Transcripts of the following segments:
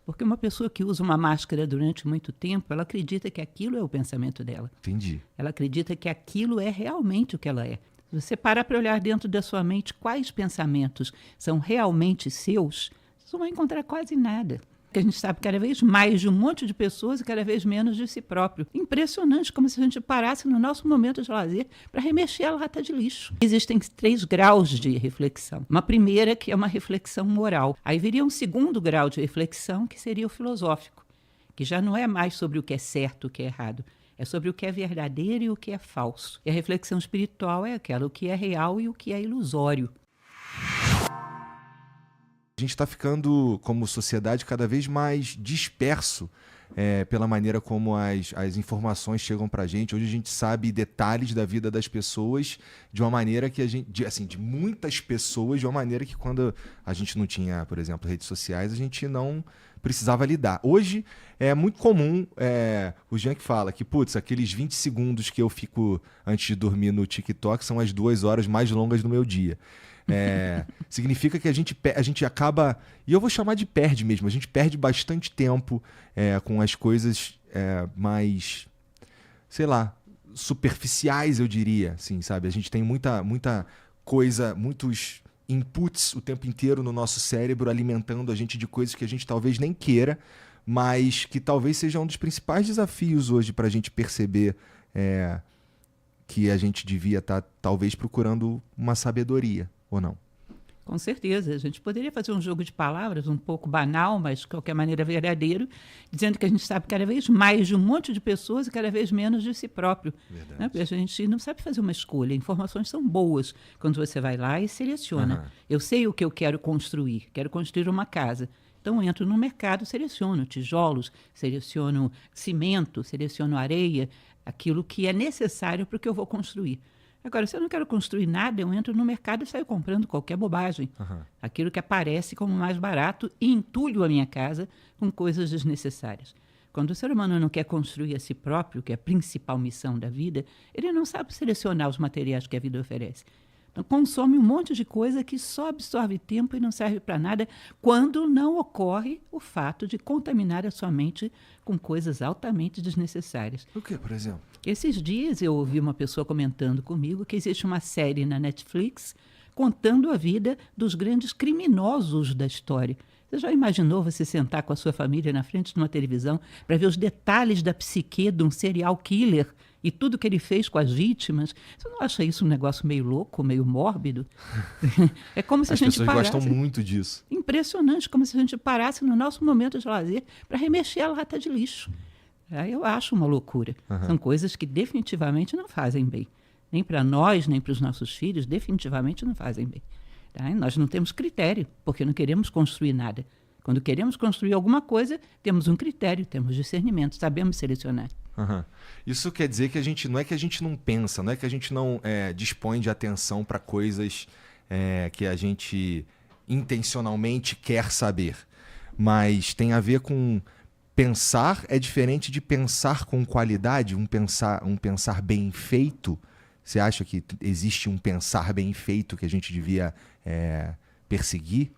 Porque uma pessoa que usa uma máscara durante muito tempo, ela acredita que aquilo é o pensamento dela. Entendi. Ela acredita que aquilo é realmente o que ela é. Se você parar para olhar dentro da sua mente quais pensamentos são realmente seus, você não vai encontrar quase nada. Que a gente sabe cada vez mais de um monte de pessoas e cada vez menos de si próprio. Impressionante, como se a gente parasse no nosso momento de lazer para remexer a lata de lixo. Existem 3 graus de reflexão. Uma primeira, que é uma reflexão moral. Aí viria um segundo grau de reflexão, que seria o filosófico, que já não é mais sobre o que é certo, o que é errado. É sobre o que é verdadeiro e o que é falso. E a reflexão espiritual é aquela, o que é real e o que é ilusório. A gente está ficando, como sociedade, cada vez mais disperso pela maneira como as informações chegam para a gente. Hoje a gente sabe detalhes da vida das pessoas de uma maneira que a gente... de muitas pessoas, de uma maneira que quando a gente não tinha, por exemplo, redes sociais, a gente não precisava lidar. Hoje é muito comum, o Jean que fala que, putz, aqueles 20 segundos que eu fico antes de dormir no TikTok são as 2 horas mais longas do meu dia. Significa que a gente acaba, e eu vou chamar de perde mesmo, a gente perde bastante tempo com as coisas mais, sei lá, superficiais, eu diria, assim, sabe? A gente tem muita coisa, muitos inputs o tempo inteiro no nosso cérebro alimentando a gente de coisas que a gente talvez nem queira, mas que talvez seja um dos principais desafios hoje para a gente perceber que a gente devia estar talvez procurando uma sabedoria. Ou não? Com certeza. A gente poderia fazer um jogo de palavras um pouco banal, mas de qualquer maneira verdadeiro, dizendo que a gente sabe cada vez mais de um monte de pessoas e cada vez menos de si próprio. Verdade. Né? Porque a gente não sabe fazer uma escolha. Informações são boas quando você vai lá e seleciona. Uhum. Eu sei o que eu quero construir. Quero construir uma casa. Então, eu entro no mercado, seleciono tijolos, seleciono cimento, seleciono areia, aquilo que é necessário para o que eu vou construir. Agora, se eu não quero construir nada, eu entro no mercado e saio comprando qualquer bobagem. Uhum. Aquilo que aparece como mais barato e entulho a minha casa com coisas desnecessárias. Quando o ser humano não quer construir a si próprio, que é a principal missão da vida, ele não sabe selecionar os materiais que a vida oferece. Então, consome um monte de coisa que só absorve tempo e não serve para nada quando não ocorre o fato de contaminar a sua mente com coisas altamente desnecessárias. O que, por exemplo? Esses dias eu ouvi uma pessoa comentando comigo que existe uma série na Netflix contando a vida dos grandes criminosos da história. Você já imaginou você sentar com a sua família na frente de uma televisão para ver os detalhes da psique de um serial killer e tudo que ele fez com as vítimas? Você não acha isso um negócio meio louco, meio mórbido? É como se As a gente pessoas parasse... gostam muito disso. Impressionante, como se a gente parasse no nosso momento de lazer para remexer a lata de lixo. Aí eu acho uma loucura. Uhum. São coisas que definitivamente não fazem bem. Nem para nós, nem para os nossos filhos, definitivamente não fazem bem. Tá? E nós não temos critério, porque não queremos construir nada. Quando queremos construir alguma coisa, temos um critério, temos discernimento, sabemos selecionar. Uhum. Isso quer dizer que a gente não é que a gente não pensa, não é que a gente não dispõe de atenção para coisas que a gente intencionalmente quer saber, mas tem a ver com pensar é diferente de pensar com qualidade, um pensar bem feito. Você acha que existe um pensar bem feito que a gente devia perseguir?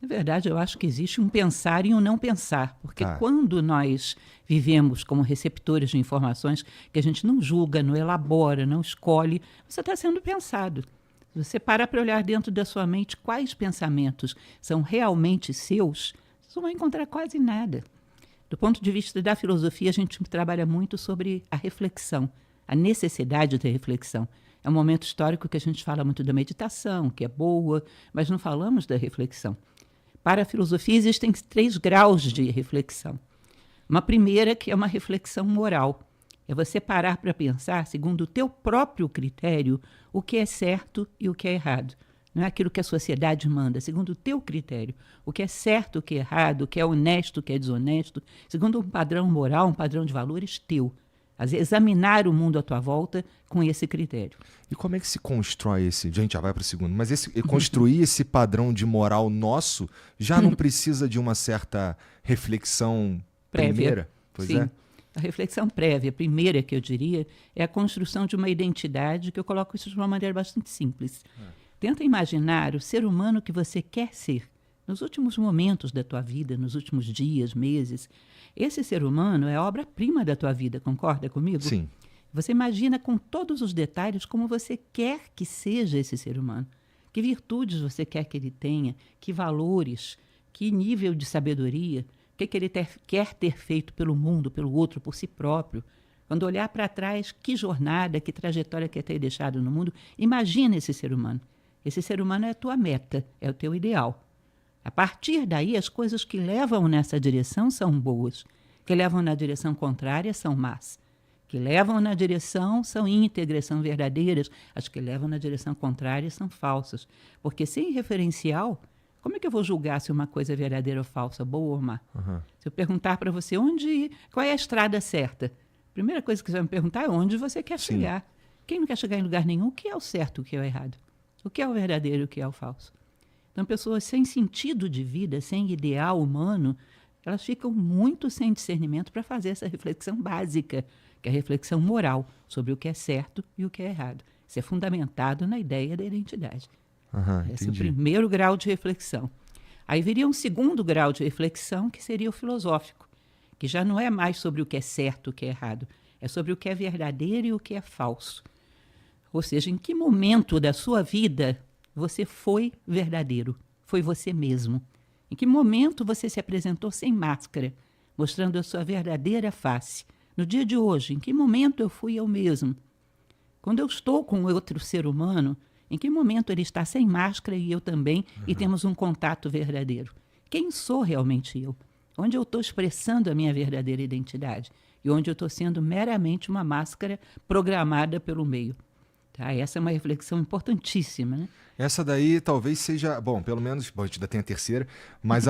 Na verdade, eu acho que existe um pensar e um não pensar, porque quando nós vivemos como receptores de informações que a gente não julga, não elabora, não escolhe, você está sendo pensado. Se você parar para olhar dentro da sua mente quais pensamentos são realmente seus, você não vai encontrar quase nada. Do ponto de vista da filosofia, a gente trabalha muito sobre a reflexão, a necessidade da reflexão. É um momento histórico que a gente fala muito da meditação, que é boa, mas não falamos da reflexão. Para a filosofia, existem 3 graus de reflexão. Uma primeira, que é uma reflexão moral. É você parar para pensar, segundo o teu próprio critério, o que é certo e o que é errado. Não é aquilo que a sociedade manda, segundo o teu critério. O que é certo, o que é errado, o que é honesto, o que é desonesto, segundo um padrão moral, um padrão de valores teu. Examinar o mundo à tua volta com esse critério. E como é que se constrói esse... A gente já vai para o segundo. Mas construir esse padrão de moral nosso já não precisa de uma certa reflexão primeira? Pois Sim. é. A reflexão prévia, primeira que eu diria, é a construção de uma identidade, que eu coloco isso de uma maneira bastante simples. Tenta imaginar o ser humano que você quer ser. nos últimos momentos da tua vida, nos últimos dias, meses. Esse ser humano é a obra-prima da tua vida, concorda comigo? Sim. Você imagina com todos os detalhes como você quer que seja esse ser humano. Que virtudes você quer que ele tenha, que valores, que nível de sabedoria, o que ele quer ter feito pelo mundo, pelo outro, por si próprio. Quando olhar para trás, que jornada, que trajetória quer ter deixado no mundo, imagina esse ser humano. Esse ser humano é a tua meta, é o teu ideal. A partir daí, as coisas que levam nessa direção são boas, que levam na direção contrária são más, que levam na direção são íntegras, são verdadeiras, as que levam na direção contrária são falsas. Porque sem referencial, como é que eu vou julgar se uma coisa é verdadeira ou falsa, boa ou má? Uhum. Se eu perguntar para você qual é a estrada certa, a primeira coisa que você vai me perguntar é onde você quer chegar. Quem não quer chegar em lugar nenhum, o que é o certo, o que é o errado? O que é o verdadeiro e o que é o falso? Então, pessoas sem sentido de vida, sem ideal humano, elas ficam muito sem discernimento para fazer essa reflexão básica, que é a reflexão moral sobre o que é certo e o que é errado. Isso é fundamentado na ideia da identidade. Esse é o primeiro grau de reflexão. Aí viria um segundo grau de reflexão, que seria o filosófico, que já não é mais sobre o que é certo e o que é errado, é sobre o que é verdadeiro e o que é falso. Ou seja, em que momento da sua vida você foi verdadeiro, foi você mesmo? Em que momento você se apresentou sem máscara, mostrando a sua verdadeira face? No dia de hoje, em que momento eu fui eu mesmo? Quando eu estou com outro ser humano, em que momento ele está sem máscara e eu também, e temos um contato verdadeiro? Quem sou realmente eu? Onde eu estou expressando a minha verdadeira identidade? E onde eu estou sendo meramente uma máscara programada pelo meio? Tá? Essa é uma reflexão importantíssima, né? Essa daí talvez seja, bom, pelo menos, bom, a gente ainda tem a terceira, mas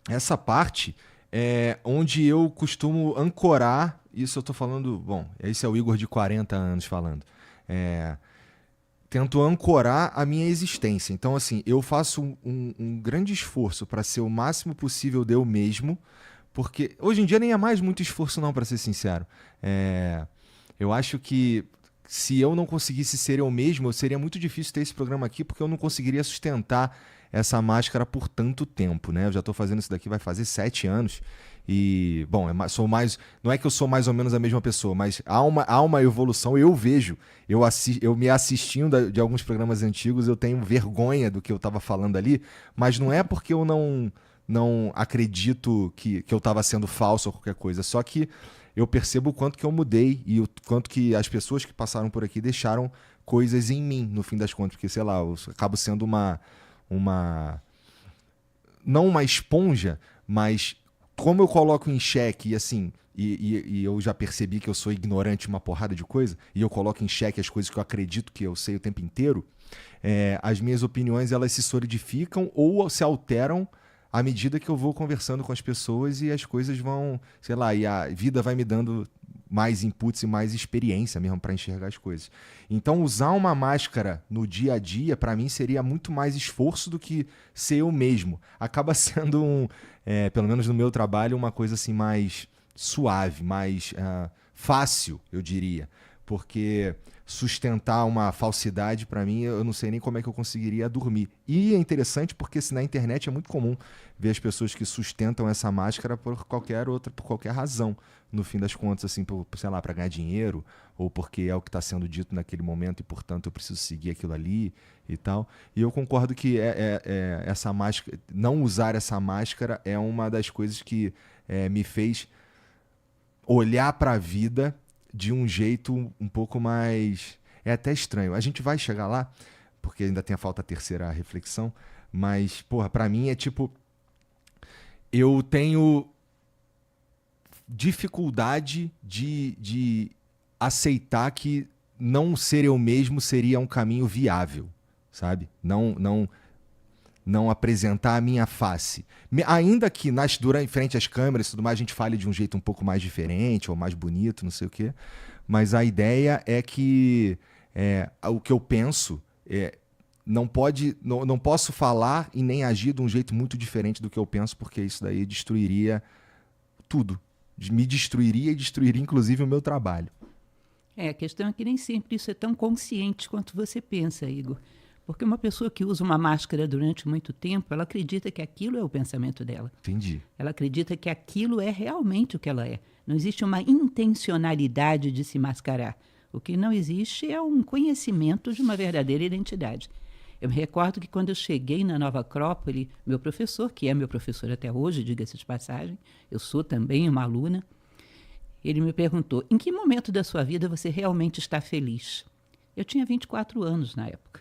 essa parte é onde eu costumo ancorar, isso eu estou falando, bom, esse é o Igor de 40 anos falando, tento ancorar a minha existência. Então, assim, eu faço um grande esforço para ser o máximo possível de eu mesmo, porque hoje em dia nem é mais muito esforço não, para ser sincero. Eu acho que se eu não conseguisse ser eu mesmo, seria muito difícil ter esse programa aqui, porque eu não conseguiria sustentar essa máscara por tanto tempo, né? Eu já estou fazendo isso daqui, vai fazer 7 anos. E, bom, não é que eu sou mais ou menos a mesma pessoa, mas há uma evolução, eu vejo. Eu me assistindo de alguns programas antigos, eu tenho vergonha do que eu estava falando ali, mas não é porque eu não acredito que eu estava sendo falso ou qualquer coisa, só que eu percebo o quanto que eu mudei e o quanto que as pessoas que passaram por aqui deixaram coisas em mim, no fim das contas, porque, sei lá, eu acabo sendo não uma esponja, mas como eu coloco em xeque, e assim, e eu já percebi que eu sou ignorante em uma porrada de coisa, e eu coloco em xeque as coisas que eu acredito que eu sei o tempo inteiro, as minhas opiniões, elas se solidificam ou se alteram à medida que eu vou conversando com as pessoas e as coisas vão, sei lá, e a vida vai me dando mais inputs e mais experiência mesmo para enxergar as coisas. Então, usar uma máscara no dia a dia, para mim, seria muito mais esforço do que ser eu mesmo. Acaba sendo, pelo menos no meu trabalho, uma coisa assim mais suave, mais fácil, eu diria. Porque sustentar uma falsidade, para mim, eu não sei nem como é que eu conseguiria dormir. E é interessante porque na internet é muito comum ver as pessoas que sustentam essa máscara por qualquer razão, no fim das contas, assim, sei lá, para ganhar dinheiro, ou porque é o que está sendo dito naquele momento e, portanto, eu preciso seguir aquilo ali e tal. E eu concordo que essa máscara, não usar essa máscara é uma das coisas que me fez olhar para a vida de um jeito um pouco mais... É até estranho. A gente vai chegar lá, porque ainda tem a falta a terceira reflexão, mas, porra, pra mim é tipo... Eu tenho dificuldade de aceitar que não ser eu mesmo seria um caminho viável, sabe? Não apresentar a minha face. Ainda que em frente às câmeras e tudo mais, a gente fale de um jeito um pouco mais diferente ou mais bonito, não sei o quê. Mas a ideia é que o que eu penso não posso falar e nem agir de um jeito muito diferente do que eu penso, porque isso daí destruiria tudo. Me destruiria e destruiria inclusive o meu trabalho. A questão é que nem sempre isso é tão consciente quanto você pensa, Igor. Porque uma pessoa que usa uma máscara durante muito tempo, ela acredita que aquilo é o pensamento dela. Entendi. Ela acredita que aquilo é realmente o que ela é. Não existe uma intencionalidade de se mascarar. O que não existe é um conhecimento de uma verdadeira identidade. Eu me recordo que quando eu cheguei na Nova Acrópole, meu professor, que é meu professor até hoje, diga-se de passagem, eu sou também uma aluna, ele me perguntou, em que momento da sua vida você realmente está feliz? Eu tinha 24 anos na época.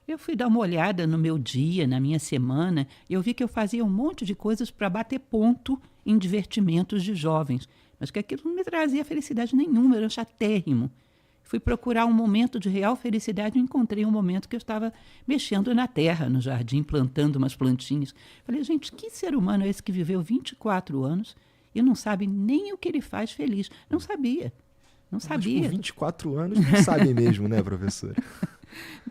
Eu fui dar uma olhada no meu dia, na minha semana, e eu vi que eu fazia um monte de coisas para bater ponto em divertimentos de jovens, mas que aquilo não me trazia felicidade nenhuma, era chatérrimo. Fui procurar um momento de real felicidade e encontrei um momento que eu estava mexendo na terra, no jardim, plantando umas plantinhas. Falei, gente, que ser humano é esse que viveu 24 anos e não sabe nem o que ele faz feliz? Não sabia. Não sabia. Mas com 24 anos não sabe mesmo, né, professora?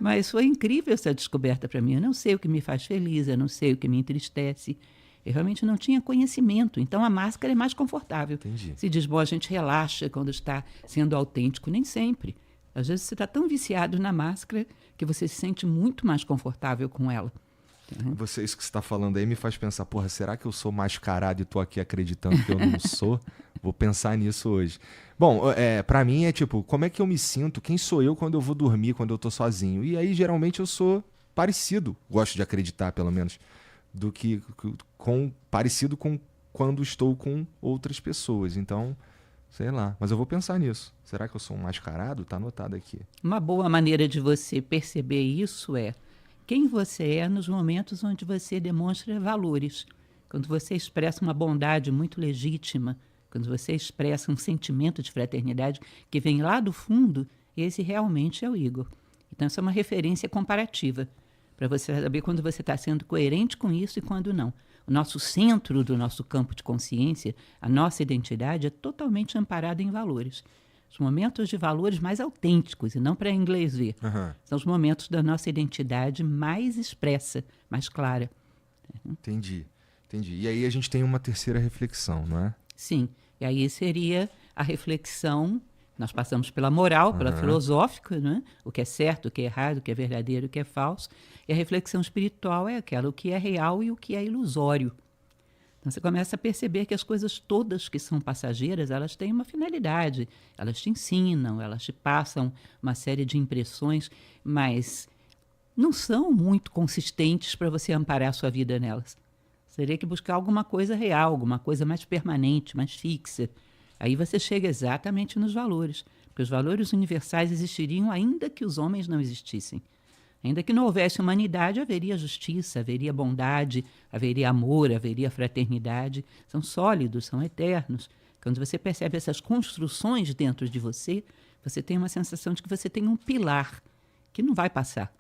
Mas foi incrível essa descoberta para mim. Eu não sei o que me faz feliz, eu não sei o que me entristece. Eu realmente não tinha conhecimento, então a máscara é mais confortável. Entendi. Se diz, bom, a gente relaxa quando está sendo autêntico, nem sempre. Às vezes você está tão viciado na máscara que você se sente muito mais confortável com ela. Isso que você está falando aí me faz pensar, porra, será que eu sou mascarado e estou aqui acreditando que eu não sou? Vou pensar nisso hoje. Bom, para mim é tipo, como é que eu me sinto? Quem sou eu quando eu vou dormir, quando eu estou sozinho? E aí, geralmente, eu sou parecido, gosto de acreditar, pelo menos, parecido com quando estou com outras pessoas. Então, sei lá. Mas eu vou pensar nisso. Será que eu sou um mascarado? Tá anotado aqui. Uma boa maneira de você perceber isso é quem você é nos momentos onde você demonstra valores. Quando você expressa uma bondade muito legítima, quando você expressa um sentimento de fraternidade que vem lá do fundo, esse realmente é o Igor. Então, essa é uma referência comparativa, para você saber quando você está sendo coerente com isso e quando não. O nosso centro do nosso campo de consciência, a nossa identidade, é totalmente amparada em valores. Os momentos de valores mais autênticos, e não para inglês ver, são os momentos da nossa identidade mais expressa, mais clara. Entendi. E aí a gente tem uma terceira reflexão, não é? Sim, e aí seria a reflexão, nós passamos pela moral, pela filosófica, né? O que é certo, o que é errado, o que é verdadeiro, o que é falso, e a reflexão espiritual é aquela, o que é real e o que é ilusório. Então você começa a perceber que as coisas todas que são passageiras, elas têm uma finalidade, elas te ensinam, elas te passam uma série de impressões, mas não são muito consistentes para você amparar a sua vida nelas. Você teria que buscar alguma coisa real, alguma coisa mais permanente, mais fixa. Aí você chega exatamente nos valores, porque os valores universais existiriam ainda que os homens não existissem. Ainda que não houvesse humanidade, haveria justiça, haveria bondade, haveria amor, haveria fraternidade. São sólidos, são eternos. Quando você percebe essas construções dentro de você, você tem uma sensação de que você tem um pilar que não vai passar,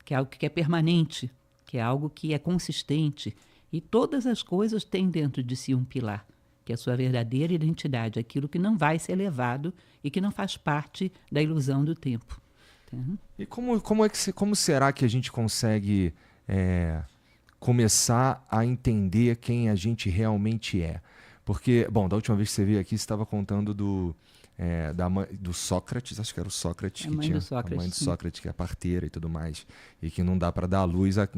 que é algo que é permanente, que é algo que é consistente. E todas as coisas têm dentro de si um pilar, que é a sua verdadeira identidade, aquilo que não vai ser levado e que não faz parte da ilusão do tempo. E como será que a gente consegue começar a entender quem a gente realmente é? Porque, bom, da última vez que você veio aqui, você estava contando do Sócrates, acho que era o Sócrates que tinha a mãe do Sócrates, que é parteira e tudo mais, e que não dá para dar luz a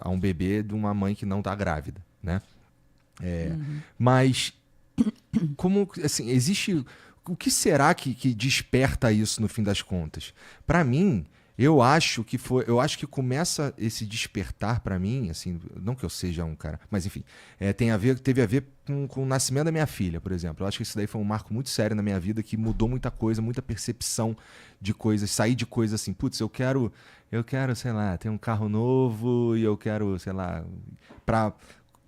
um bebê de uma mãe que não está grávida, né? Mas como assim, existe... O que será que desperta isso no fim das contas? Para mim, eu acho que começa esse despertar para mim, assim, não que eu seja um cara, mas enfim, teve a ver com o nascimento da minha filha, por exemplo. Eu acho que isso daí foi um marco muito sério na minha vida, que mudou muita coisa, muita percepção de coisas, sair de coisas assim, putz, eu quero, sei lá, ter um carro novo e eu quero, sei lá, para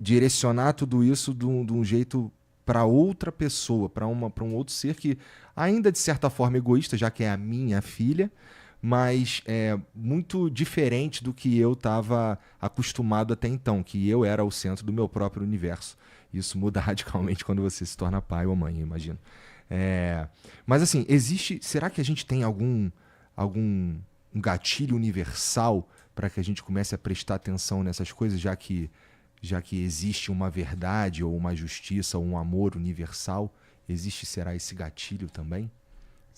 direcionar tudo isso de um jeito para outra pessoa, para um outro ser que ainda de certa forma egoísta, já que é a minha filha, mas é muito diferente do que eu estava acostumado até então, que eu era o centro do meu próprio universo. Isso muda radicalmente quando você se torna pai ou mãe, eu imagino. Mas assim, será que a gente tem algum um gatilho universal para que a gente comece a prestar atenção nessas coisas, já que existe uma verdade ou uma justiça ou um amor universal? Será esse gatilho também?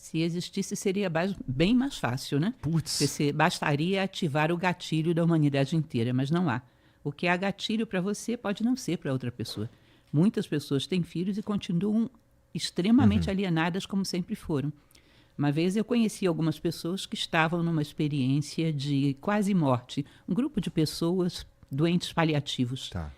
Se existisse, seria bem mais fácil, né? Putz. Bastaria ativar o gatilho da humanidade inteira, mas não há. O que é gatilho para você pode não ser para outra pessoa. Muitas pessoas têm filhos e continuam extremamente alienadas como sempre foram. Uma vez eu conheci algumas pessoas que estavam numa experiência de quase morte. Um grupo de pessoas doentes paliativos. Tá.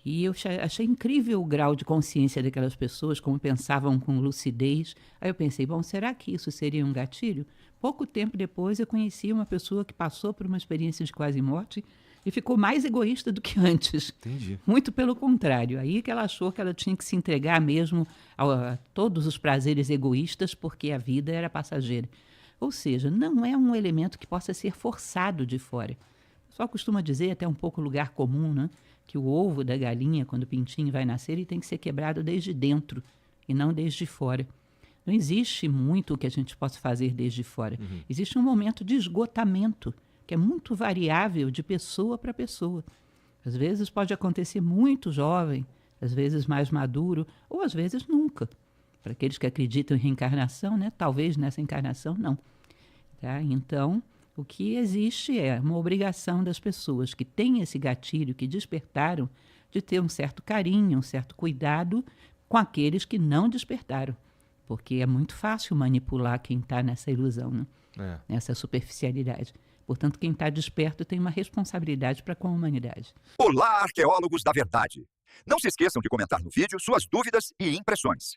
E eu achei incrível o grau de consciência daquelas pessoas, como pensavam com lucidez. Aí eu pensei, bom, será que isso seria um gatilho? Pouco tempo depois eu conheci uma pessoa que passou por uma experiência de quase morte e ficou mais egoísta do que antes. Entendi. Muito pelo contrário. Aí que ela achou que ela tinha que se entregar mesmo a todos os prazeres egoístas, porque a vida era passageira. Ou seja, não é um elemento que possa ser forçado de fora. O pessoal costuma dizer, até um pouco lugar comum, né? Que o ovo da galinha, quando o pintinho vai nascer, ele tem que ser quebrado desde dentro e não desde fora. Não existe muito o que a gente possa fazer desde fora. Existe um momento de esgotamento, que é muito variável de pessoa para pessoa. Às vezes pode acontecer muito jovem, às vezes mais maduro, ou às vezes nunca. Para aqueles que acreditam em reencarnação, né? Talvez nessa encarnação não. Tá? Então, o que existe é uma obrigação das pessoas que têm esse gatilho, que despertaram, de ter um certo carinho, um certo cuidado com aqueles que não despertaram. Porque é muito fácil manipular quem está nessa ilusão, né? Nessa superficialidade. Portanto, quem está desperto tem uma responsabilidade para com a humanidade. Olá, arqueólogos da verdade! Não se esqueçam de comentar no vídeo suas dúvidas e impressões.